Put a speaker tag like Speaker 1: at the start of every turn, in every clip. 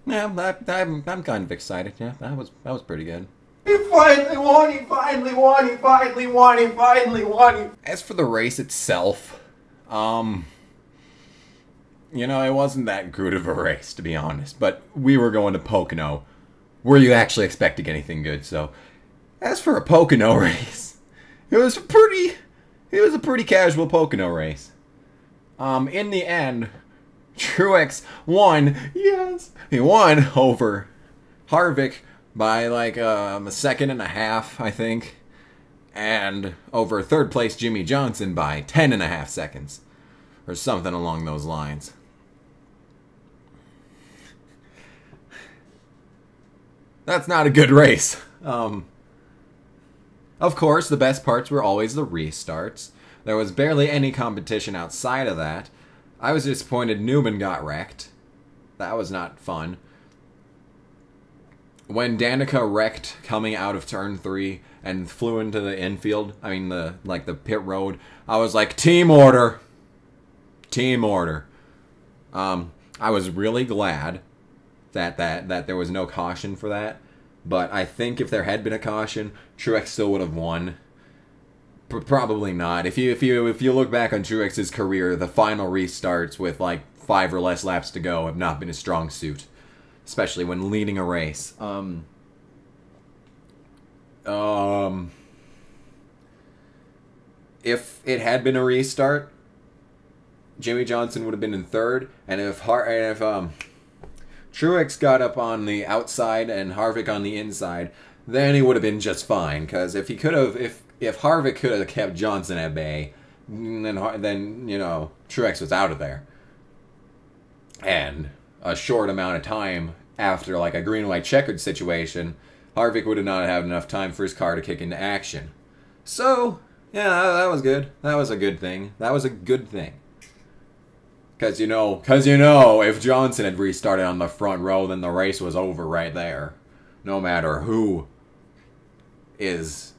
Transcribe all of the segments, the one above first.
Speaker 1: Yeah, I'm kind of excited. Yeah, that was pretty good.
Speaker 2: He finally won.
Speaker 1: As for the race itself, you know, it wasn't that good of a race, to be honest. But we were going to Pocono, where you actually expect to get anything good. So, as for a Pocono race, it was a pretty casual Pocono race. In the end, Truex won. Yes, he won over Harvick by like a second and a half, I think, and over third place Jimmy Johnson by 10.5 seconds, or something along those lines. That's not a good race. Of course, the best parts were always the restarts. There was barely any competition outside of that. I was disappointed Newman got wrecked. That was not fun. When Danica wrecked coming out of turn 3 and flew into the infield, I mean the pit road, I was like, team order. Team order. I was really glad that there was no caution for that, but I think if there had been a caution, Truex still would have won. Probably not. If you look back on Truex's career, the final restarts with like 5 or less laps to go have not been his strong suit, especially when leading a race. If it had been a restart, Jimmy Johnson would have been in third, and if Truex got up on the outside and Harvick on the inside, then he would have been just fine. Because if Harvick could have kept Johnson at bay, then you know, Truex was out of there. And a short amount of time after like a green-white checkered situation, Harvick would have not had enough time for his car to kick into action. So yeah, that was good. That was a good thing. That was a good thing. Because you know, if Johnson had restarted on the front row, then the race was over right there. No matter who is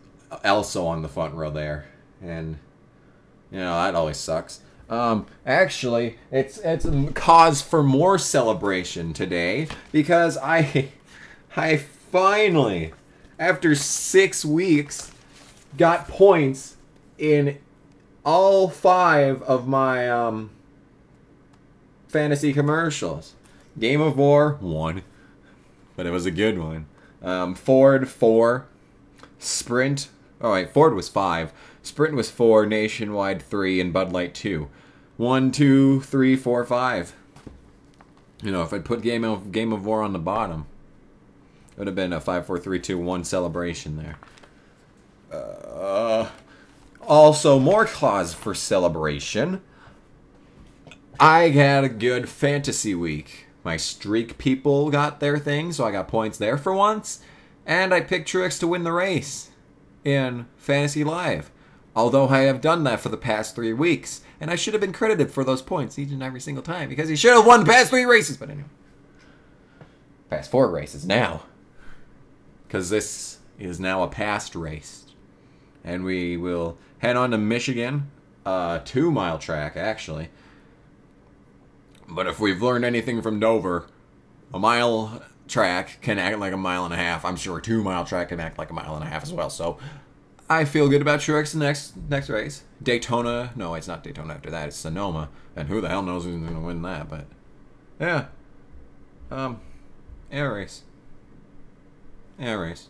Speaker 1: also on the front row there. And, you know, that always sucks. Actually, it's a cause for more celebration today, because I finally, after 6 weeks, got points in all 5 of my, fantasy commercials. Game of War, 1. But it was a good one. Ford, 4. Sprint, oh wait, Ford was 5. Sprint was 4, Nationwide 3, and Bud Light 2. 1, 2, 3, 4, 5. You know, if I'd put Game of War on the bottom, it would have been a 5, 4, 3, 2, 1 celebration there. Also, more cause for celebration. I had a good fantasy week. My streak people got their thing, so I got points there for once. And I picked Truex to win the race in Fantasy Live. Although I have done that for the past 3 weeks. And I should have been credited for those points each and every single time, because he should have won the past 3 races. But anyway. Past 4 races now. Because this is now a past race. And we will head on to Michigan. 2-mile track, actually. But if we've learned anything from Dover, a mile track can act like a mile and a half. I'm sure a 2-mile track can act like a mile and a half as well. So I feel good about Truex in the next race. Daytona. No, it's not Daytona after that. It's Sonoma. And who the hell knows who's going to win that. But yeah. Air race. Air race.